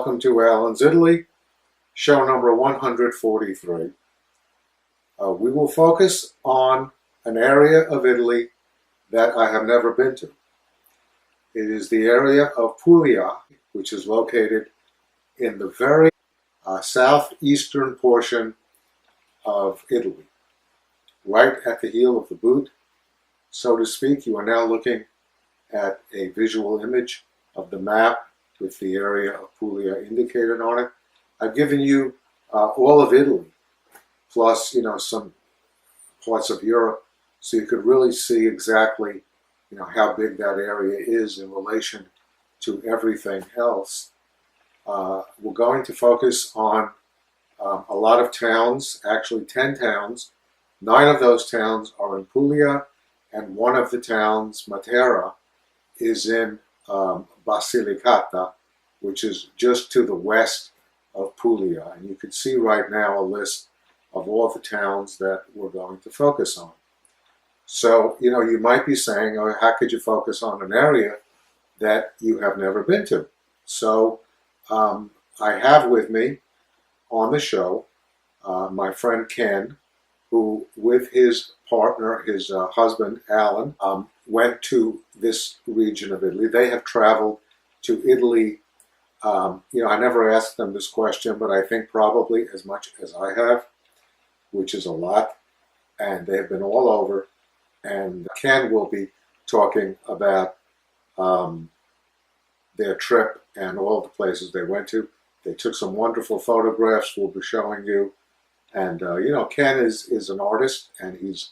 welcome to Alan's Italy, show number 143. We will focus on an area of Italy that I have never been to. It is the area of Puglia, which is located in the very southeastern portion of Italy, right at the heel of the boot, so to speak. You are now looking at a visual image of the map with the area of Puglia indicated on it. I've given you all of Italy, plus some parts of Europe, so you could really see exactly how big that area is in relation to everything else. We're going to focus on a lot of towns, actually 10 towns. 9 of those towns are in Puglia, and one of the towns, Matera, is in Basilicata, which is just to the west of Puglia. And you can see right now a list of all the towns that we're going to focus on. So, you might be saying, oh, how could you focus on an area that you have never been to? So, I have with me on the show my friend Ken, who with his partner, his husband, Alan, went to this region of Italy. They have traveled to Italy. I never asked them this question, but I think probably as much as I have, which is a lot. And they've been all over. And Ken will be talking about their trip and all the places they went to. They took some wonderful photographs we'll be showing you. And, Ken is an artist, and he's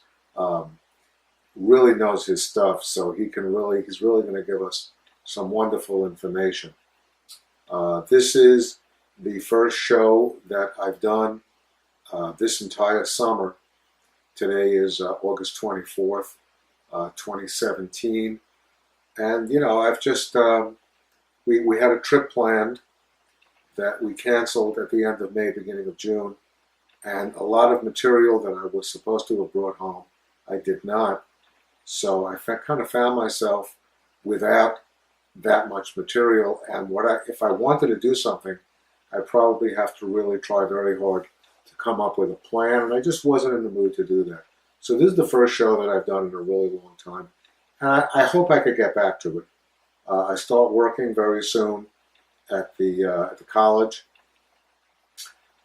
really knows his stuff, so he's really going to give us some wonderful information. This is the first show that I've done this entire summer. Today is August 24th, 2017. And, I've just, we had a trip planned that we canceled at the end of May, beginning of June. And a lot of material that I was supposed to have brought home, I did not. So I kind of found myself without that much material. And if I wanted to do something, I'd probably have to really try very hard to come up with a plan. And I just wasn't in the mood to do that. So this is the first show that I've done in a really long time. And I hope I could get back to it. I start working very soon at the college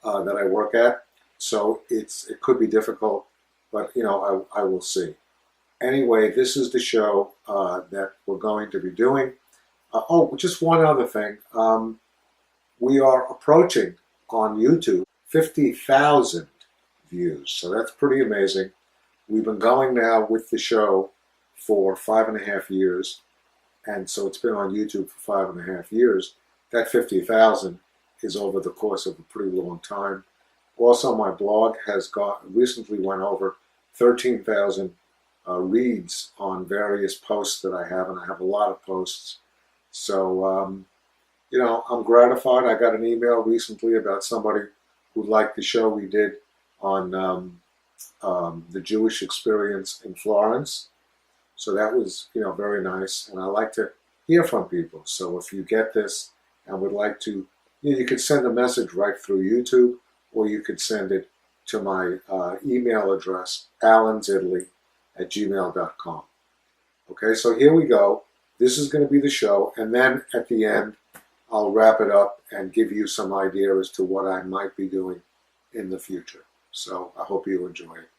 that I work at. So it could be difficult, but I will see. Anyway, this is the show that we're going to be doing. Just one other thing. We are approaching on YouTube 50,000 views, so that's pretty amazing. We've been going now with the show for 5.5 years, and so it's been on YouTube for 5.5 years. That 50,000 is over the course of a pretty long time. Also, my blog has recently went over 13,000 reads on various posts that I have, and I have a lot of posts. So, I'm gratified. I got an email recently about somebody who liked the show we did on the Jewish experience in Florence. So that was, very nice. And I like to hear from people. So if you get this and would like to, you could send a message right through YouTube, or you could send it to my email address, alansitaly@gmail.com. Okay, so here we go. This is going to be the show, and then at the end, I'll wrap it up and give you some idea as to what I might be doing in the future. So I hope you enjoy it.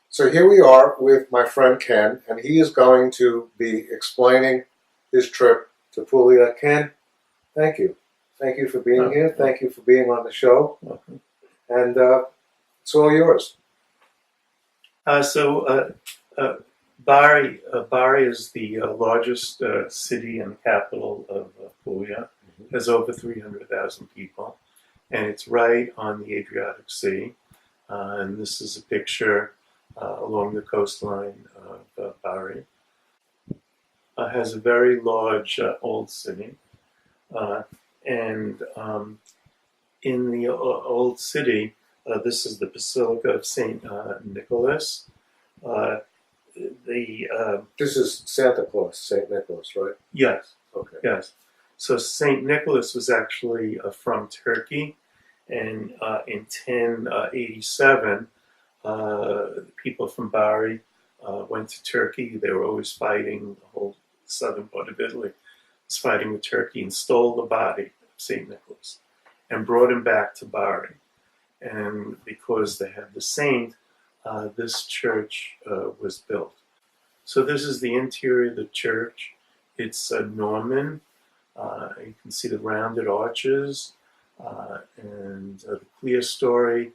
So here we are with my friend Ken, and he is going to be explaining his trip to Puglia. Ken, thank you. Thank you for being here. Thank you for being on the show. And it's all yours. Bari is the largest city and capital of Puglia. It has over 300,000 people, and it's right on the Adriatic Sea. And this is a picture along the coastline of Bari. It has a very large old city, and in the old city, this is the Basilica of St. Nicholas. This is Santa Claus, St. Nicholas, right? yes, Okay. yes. So Saint Nicholas was actually from Turkey, and in 1087, people from Bari went to Turkey. They were always fighting. The whole southern part of Italy was fighting with Turkey, and stole the body of Saint Nicholas and brought him back to Bari. And because they had the saint, this church was built. So this is the interior of the church. It's Norman. You can see the rounded arches and the clerestory.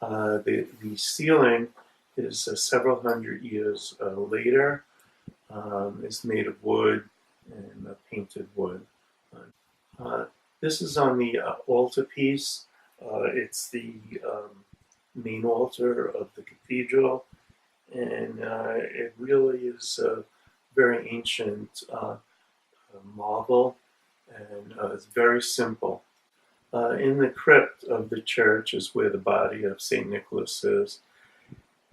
The ceiling is several hundred years later. It's made of wood and painted wood. This is on the altarpiece. It's the main altar of the cathedral, and it really is a very ancient marble, and it's very simple. In the crypt of the church is where the body of St. Nicholas is,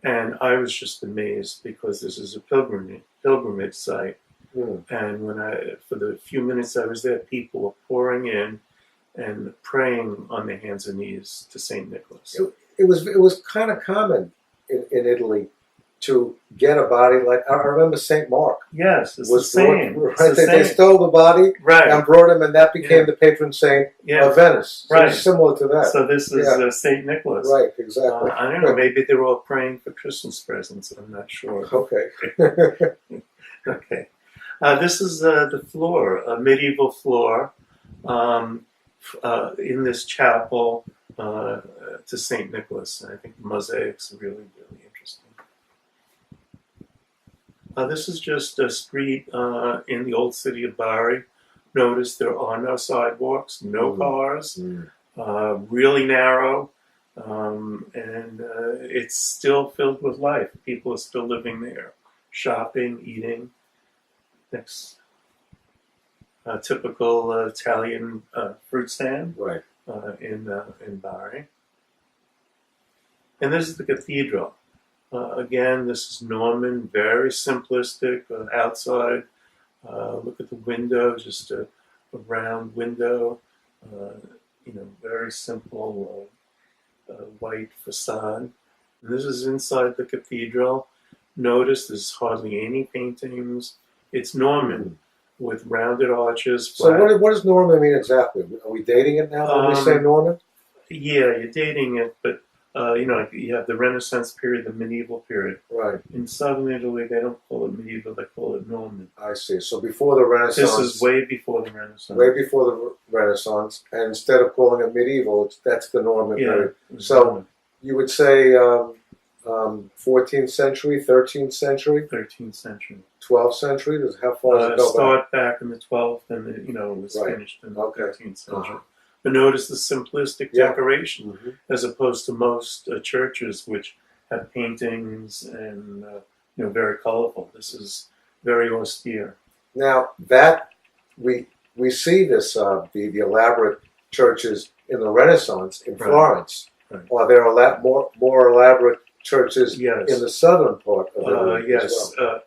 and I was just amazed because this is a pilgrimage site. Mm. And for the few minutes I was there, people were pouring in and praying on their hands and knees to St. Nicholas. It was kind of common in Italy to get a body like, I remember St. Mark. Yes, it's Was the same. brought, It's right? the They same. stole the body Right. and brought him, and that became Yeah. the patron saint Yeah. of Venice. So Right. it's similar to that. So this is Yeah. St. Nicholas. Right, exactly. I don't know, maybe they were all praying for Christmas presents. I'm not sure. Okay. Okay. This is the floor, a medieval floor in this chapel to St. Nicholas. And I think the mosaics are really, really interesting. This is just a street in the old city of Bari. Notice there are no sidewalks, no cars, really narrow, and it's still filled with life. People are still living there, shopping, eating. Next, typical Italian fruit stand Right. in Bari. And this is the cathedral. Again, this is Norman, very simplistic outside. Look at the window, just a round window. Very simple white facade. And this is inside the cathedral. Notice there's hardly any paintings. It's Norman with rounded arches. So what does Norman mean exactly? Are we dating it now when we say Norman? Yeah, you're dating it, but you have the Renaissance period, the medieval period. Right. In southern Italy, they don't call it medieval; they call it Norman. I see. So before the Renaissance. This is way before the Renaissance. Way before the Renaissance, and instead of calling it medieval, that's the Norman period. So Norman. you would say 14th century, 13th century, 13th century. 12th century. How far does it go back? Start back in the 12th, and it was Right. finished in the Okay. 13th century. Uh-huh. But notice the simplistic Yeah. decoration, Mm-hmm. as opposed to most churches, which have paintings and very colorful. This is very austere. Now that we see this the elaborate churches in the Renaissance in Right. Florence. Right. Are there more elaborate churches Yes. in the southern part of Italy Yes. as well?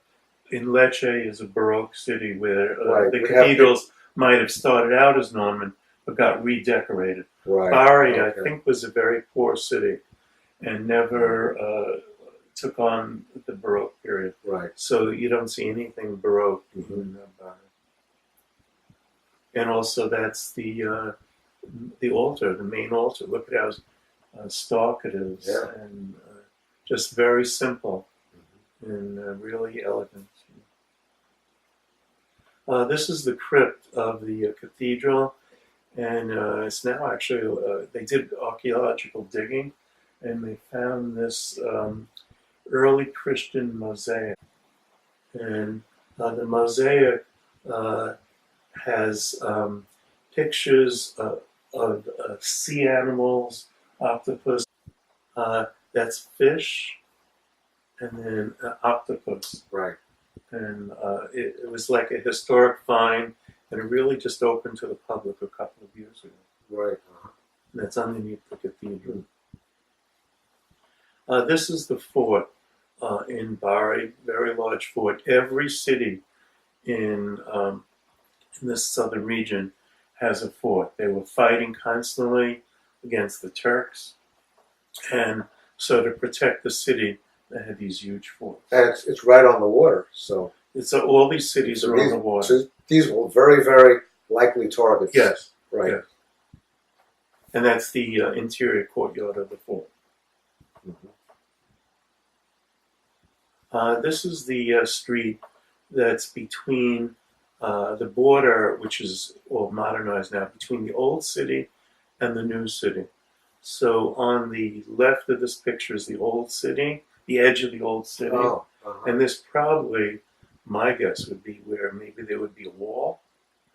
In Lecce is a Baroque city where Right. the We have cathedrals might have started out as Norman, but got redecorated. Right. Bari, I Okay. think, was a very poor city and never took on the Baroque period. Right. So you don't see anything Baroque Mhm. in Bari. And also, that's the altar, the main altar. Look at how stark it is, Yeah. and just very simple and really elegant. This is the crypt of the cathedral, and it's now actually, they did archaeological digging, and they found this early Christian mosaic. And the mosaic has pictures of sea animals, octopus, that's fish, and then octopus. Right. And it was like a historic find, and it really just opened to the public a couple of years ago. Right. And that's underneath the cathedral. This is the fort in Bari, very large fort. Every city in this southern region has a fort. They were fighting constantly against the Turks, and so to protect the city, they had these huge forts. And it's right on the water, so It's all these cities are on the water. So these were very, very likely targets. Yes, Right. yes. And that's the interior courtyard of the fort. Mhm. This is the street that's between the border, which is all modernized now, between the old city and the new city. So on the left of this picture is the old city, the edge of the old city. Oh, And this probably, my guess would be where maybe there would be a wall.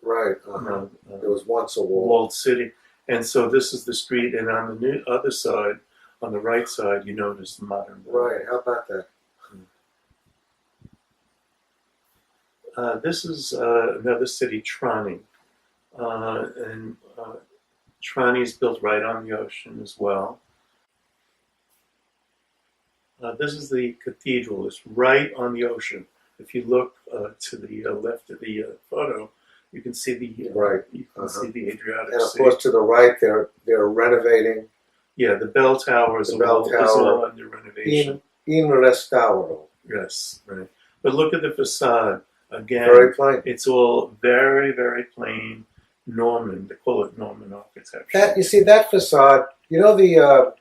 right. There was once a wall. Walled city. And so this is the street, and on the other side, on the right side, you notice the modern building. Right. How about that? This is another city, Trani. And Trani is built right on the ocean as well. This is the cathedral. It's right on the ocean. If you look to the left of the photo, you can see the see the Adriatic And of Sea. course, to the right, they're renovating. Yeah, the bell tower is all under renovation. In restauro. Yes, right. But look at the facade. Again, Very plain. it's all very, very plain Norman. They call it Norman architecture. That you see that facade. You know the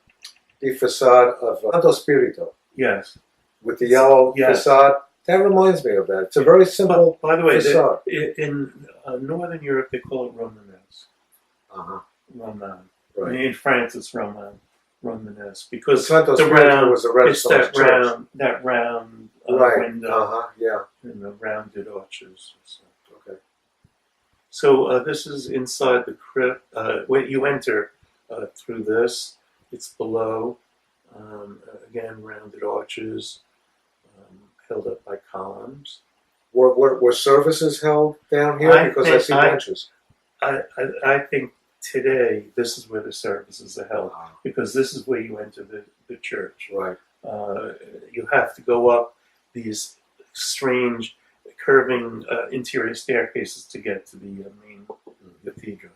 facade of Santo Spirito Yes. with the yellow Yes. facade. That reminds me of that. It's a very simple By the way, facade. in Northern Europe, they call it Romanesque. Roman. Right. In France, it's Romanesque because Santo the Spirito round, was a it's Renaissance church. that round Right. window Yeah. and the rounded arches. So. Okay. So this is inside the crypt. When you enter through this, it's below. Again, rounded arches, held up by columns. Were services held down here? Because I see benches. I think today this is where the services are held because this is where you enter the church. Right. You have to go up these strange curving interior staircases to get to the main cathedral.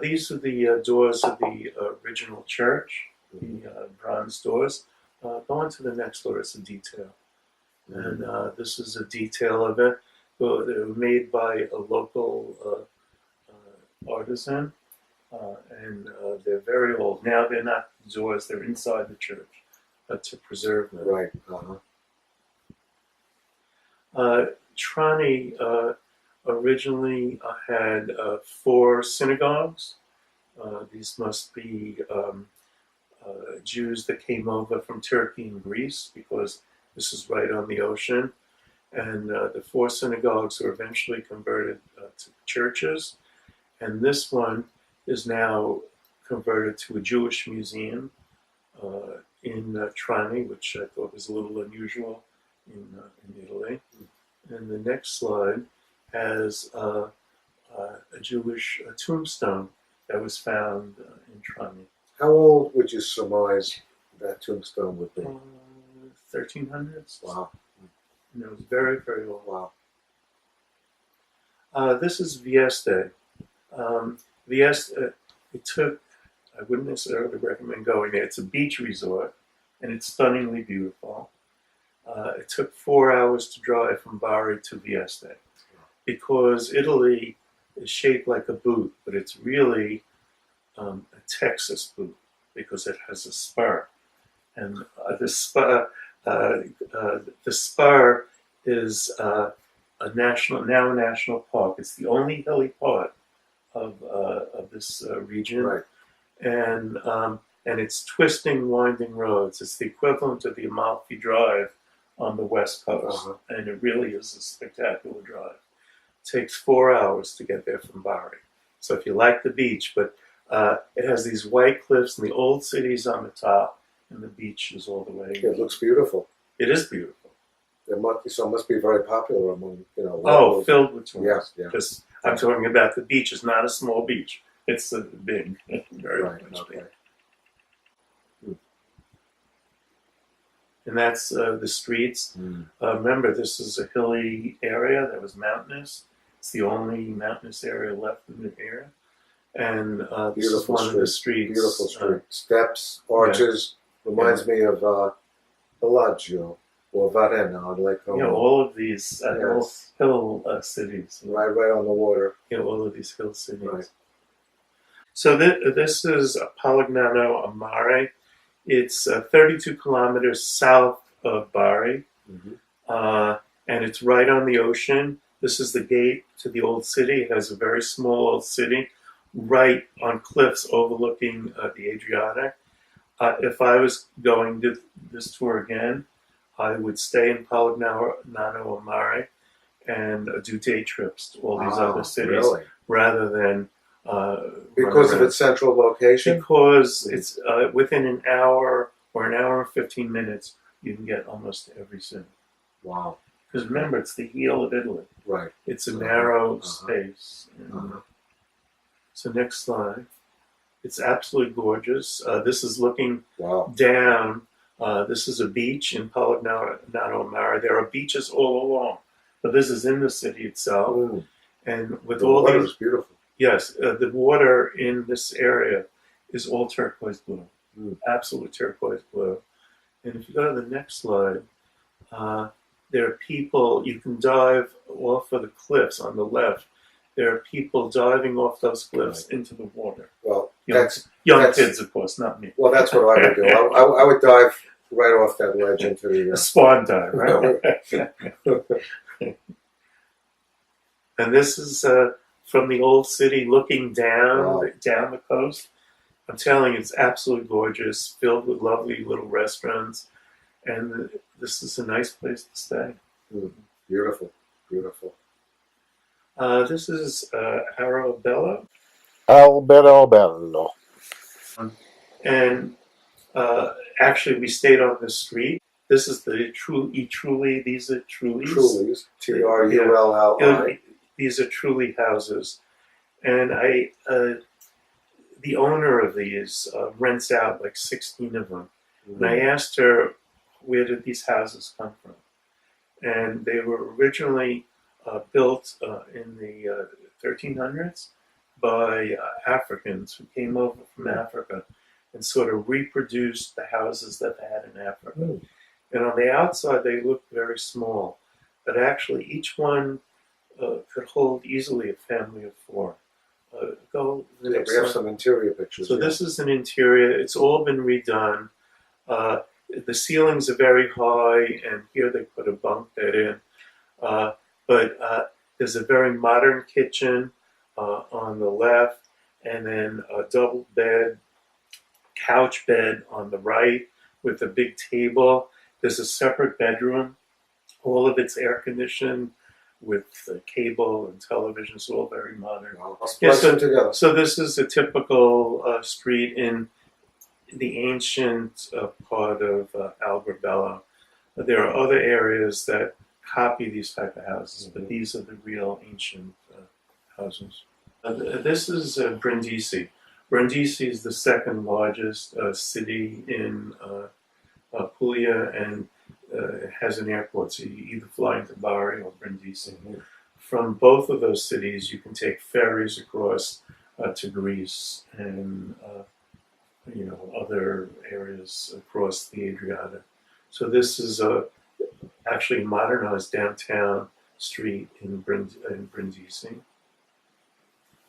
These are the doors of the original church, the bronze doors. Go on to the next door, it's a detail. And this is a detail of it. They were made by a local artisan, and they're very old. Now they're not doors, they're inside the church to preserve them. Right. Trani originally had 4 synagogues. These must be Jews that came over from Turkey and Greece because this is right on the ocean. And the 4 synagogues were eventually converted to churches. And this one is now converted to a Jewish museum in Trani, which I thought was a little unusual in Italy. And the next slide has a Jewish tombstone that was found in Trani. How old would you surmise that tombstone would be? 1300s. Wow. And it was very, very old. Wow. This is Vieste. Vieste, it took, I wouldn't necessarily recommend going there. It's a beach resort, and it's stunningly beautiful. It took 4 hours to drive from Bari to Vieste because Italy is shaped like a boot, but it's really a Texas boot because it has a spur. And the spur is a national park. It's the only hilly part of this region, Right. And it's twisting, winding roads. It's the equivalent of the Amalfi Drive on the west coast, and it really is a spectacular drive. It takes 4 hours to get there from Bari. So if you like the beach, but it has these white cliffs, and the old city's on the top, and the beach is all the way. It looks beautiful. It is beautiful. It must be very popular among locals. Filled with tourists. Yeah. Because I'm talking about the beach. It's not a small beach. It's big, very right, much okay. big. and that's the streets. Mm. Remember, this is a hilly area that was mountainous. It's the only mountainous area left in the area. And this is Beautiful one of the street. streets. Beautiful street. Steps, arches. Reminds me of Bellagio or Varenna on Lake Como. You know, all of these Yes. hill cities. Right on the water. You know, all of these hill cities. Right. So this is Polignano a Mare. It's 32 kilometers south of Bari, and it's right on the ocean. This is the gate to the old city. It has a very small old city right on cliffs overlooking the Adriatic. If I was going to this tour again, I would stay in Polignano a Mare and do day trips to all these other cities really? rather than Because of its central location? Because it's within an hour or an hour and 15 minutes, you can get almost every city. Wow. Because remember, it's the heel of Italy. Right. It's a narrow space. So next slide. It's absolutely gorgeous. This is looking down. This is a beach in Polignano a Mare. There are beaches all along, but this is in the city itself. Mm. And with The all water these, is beautiful. yes, the water in this area is all turquoise blue, absolute turquoise blue. And if you go to the next slide, there are people, you can dive off of the cliffs on the left. There are people diving off those cliffs into the water. Well, Young kids, of course, not me. Well, that's what I would do. I would dive right off that ledge into the... A swan dive, right? And this is from the old city looking down the coast. I'm telling you, it's absolutely gorgeous, filled with lovely little restaurants, and this is a nice place to stay. Beautiful, beautiful. This is Arabella. Alberobello. And actually, we stayed on the street. This is the Trulli. These are Trullis. Trullis. Trulli. These are Trulli houses, and the owner of these rents out like 16 of them. And I asked her, where did these houses come from? And they were originally built in the 1300s by Africans who came over from Africa and sort of reproduced the houses that they had in Africa. And on the outside, they looked very small, but actually each one could hold easily a family of 4. We have some interior pictures. So this is an interior. It's all been redone. The ceilings are very high, and here they put a bunk bed in. But there's a very modern kitchen on the left, and then a double bed, couch bed on the right with a big table. There's a separate bedroom. All of it's air conditioned with cable and television. It's all very modern. So this is a typical street in the ancient part of Alberbello. There are other areas that copy these type of houses, but these are the real ancient houses. This is Brindisi. Brindisi is the second largest city in Puglia, and it has an airport, so you either fly into Bari or Brindisi. From both of those cities, you can take ferries across to Greece and other areas across the Adriatic. So this is actually modernized downtown street in Brindisi.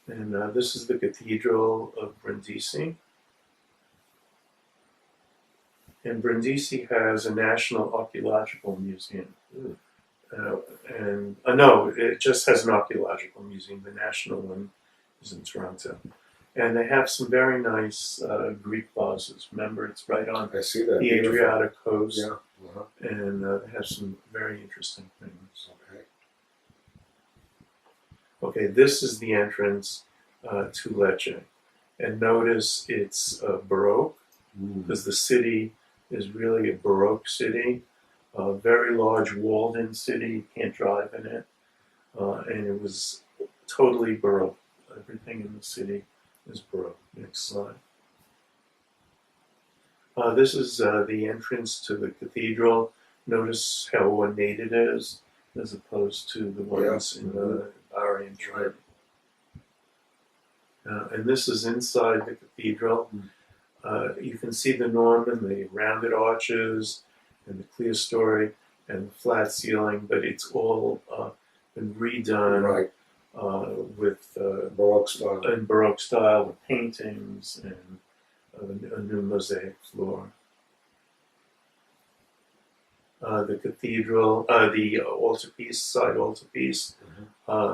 And this is the Cathedral of Brindisi. And Brindisi has a national archaeological museum. No, it just has an archaeological museum. The national one is in Toronto. And they have some very nice Greek vases. Remember, it's right on the Adriatic coast. And they have some very interesting things. Okay, this is the entrance to Lecce. And notice it's Baroque, because the city is really a Baroque city. A very large walled-in city. You can't drive in it. And it was totally Baroque. Everything in the city is Baroque. Next slide. This is the entrance to the cathedral. Notice how ornate it is, as opposed to the ones in the Bahrain Shrine. And this is inside the cathedral. You can see the Norman, the rounded arches, and the clerestory, and the flat ceiling, but it's all been redone with Baroque style with paintings and a new mosaic floor. The cathedral, the altarpiece, side altarpiece,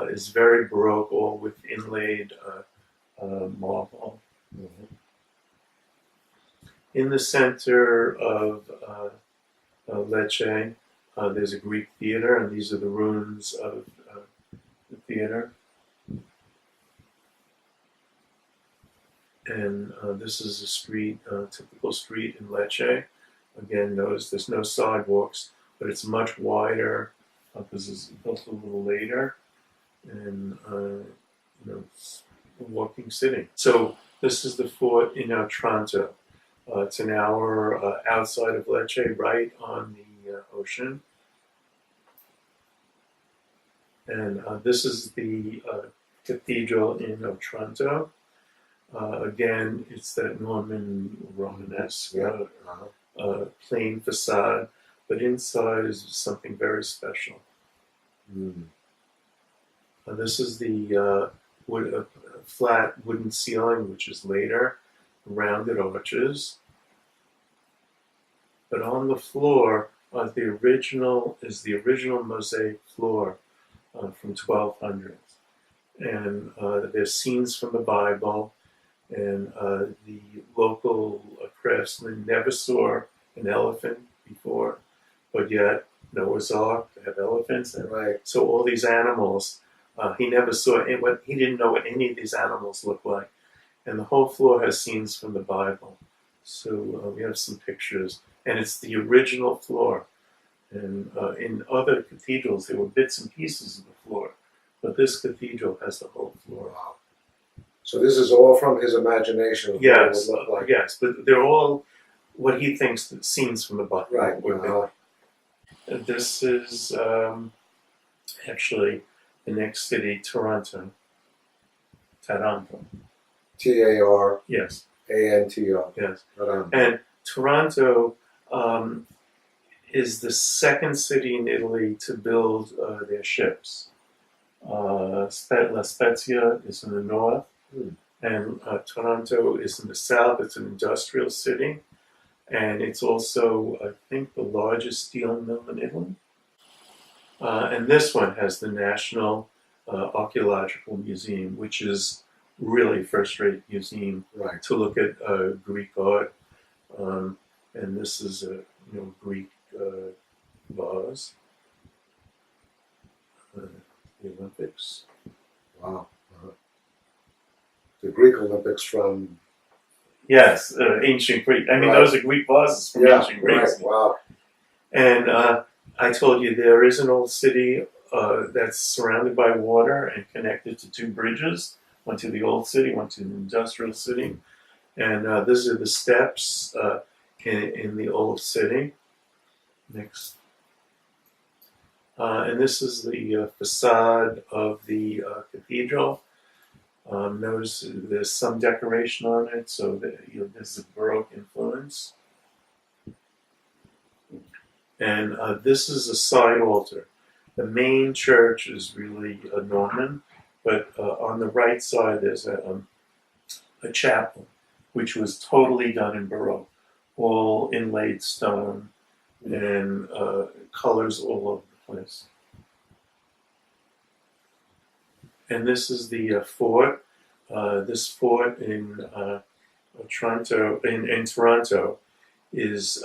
is very Baroque, all with inlaid marble. In the center of Lecce, there's a Greek theater, and these are the ruins of the theater. And this is a street, typical street in Lecce. Again, notice there's no sidewalks, but it's much wider because it's built a little later, and it's a walking city. So this is the fort in Otranto. It's an hour outside of Lecce, right on the ocean. And this is the cathedral in Otranto. Again, it's that Norman Romanesque plain facade, but inside is something very special. This is the flat wooden ceiling, which is later, rounded arches. But on the floor, the original mosaic floor from 1200, and there's scenes from the Bible. And the local craftsmen never saw an elephant before, but yet Noah's Ark, they have elephants. And so all these animals, he never saw it. He didn't know what any of these animals looked like. And the whole floor has scenes from the Bible. So we have some pictures. And it's the original floor. And in other cathedrals, there were bits and pieces of the floor. But this cathedral has the whole floor. Wow. So this is all from his imagination of what it would look like. Yes, but they're all what he thinks the scenes from the Bible would be. This is actually the next city, Taranto. T-A-R. Yes. A-N-T-O. Yes. Taranto. And Taranto is the second city in Italy to build their ships. La Spezia is in the north, and Taranto is in the south. It's an industrial city, and it's also, I think, the largest steel mill in Italy. And this one has the National Archaeological Museum, which is really first-rate museum to look at Greek art. And this is a Greek vase. The Olympics. Wow. The Greek Olympics from... Yes, ancient Greek. I mean, those are Greek vases from ancient Greece. Wow. And I told you there is an old city that's surrounded by water and connected to two bridges. One to the old city, one to the industrial city. And these are the steps in the old city. Next. And this is the facade of the cathedral. Notice there's some decoration on it, so that, there's a Baroque influence. And this is a side altar. The main church is really a Norman, but on the right side there's a chapel, which was totally done in Baroque, all inlaid stone and colors all over the place. And this is the fort. This fort in Toronto is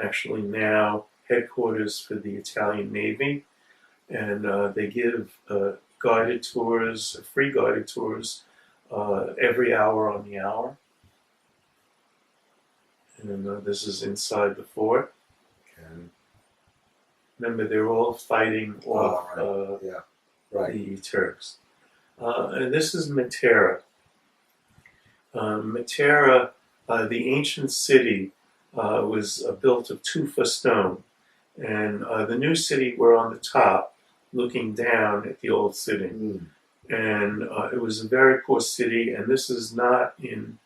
actually now headquarters for the Italian Navy, and they give guided tours, free guided tours, every hour on the hour. And this is inside the fort. Okay. Remember, they're all fighting off the Turks. And this is Matera. Matera, the ancient city was built of tufa stone. And the new city, we're on the top looking down at the old city. And it was a very poor city, and this is not in,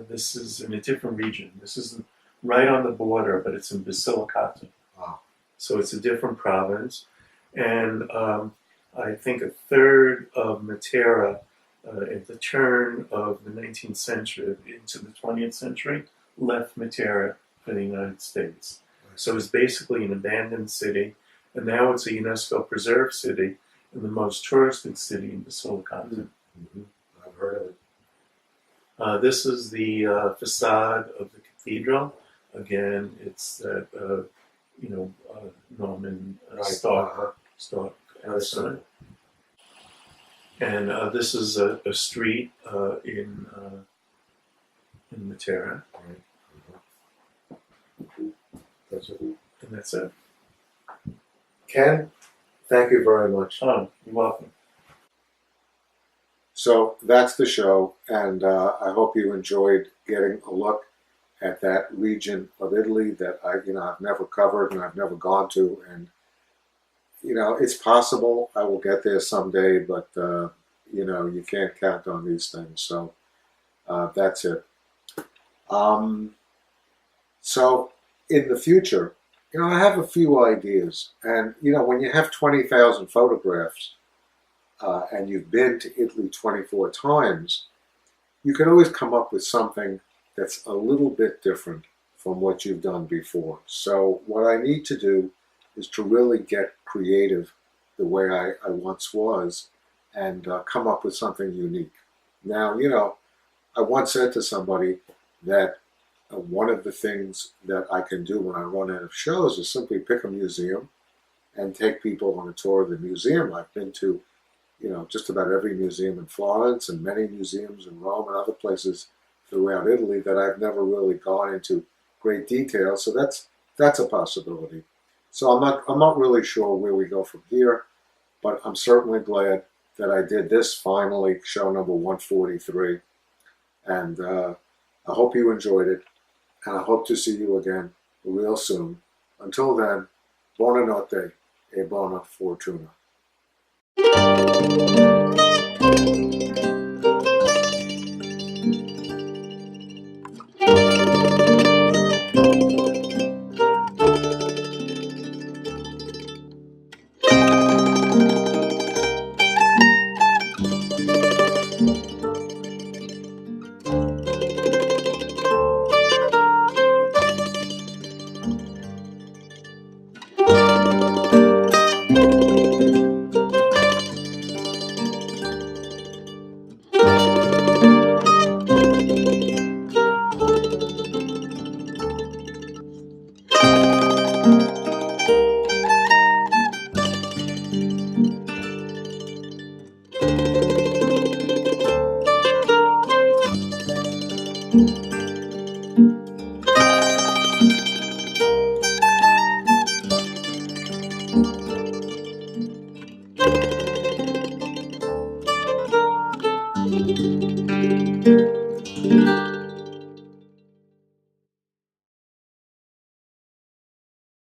this is in a different region. This is right on the border, but it's in Basilicata. Wow. So it's a different province. And I think a third of Matera at the turn of the 19th century into the 20th century left Matera for the United States. So it's basically an abandoned city, and now it's a UNESCO preserved city and the most touristed city in Basilicata. I've heard of it. This is the facade of the cathedral. Again, it's that Norman Stark sign. And this is a street in Matera. That's it. And that's it. Ken, thank you very much. Oh, you're welcome. So that's the show, and I hope you enjoyed getting a look at that region of Italy that I've never covered and I've never gone to. And it's possible I will get there someday, but you can't count on these things. So that's it. So in the future, I have a few ideas, and when you have 20,000 photographs and you've been to Italy 24 times, you can always come up with something that's a little bit different from what you've done before. So what I need to do is to really get creative the way I once was and come up with something unique. Now, I once said to somebody that one of the things that I can do when I run out of shows is simply pick a museum and take people on a tour of the museum. I've been to, just about every museum in Florence and many museums in Rome and other places throughout Italy that I've never really gone into great detail. So that's a possibility. So I'm not really sure where we go from here, but I'm certainly glad that I did this finally, show number 143. And I hope you enjoyed it. And I hope to see you again real soon. Until then, buonanotte e buona fortuna.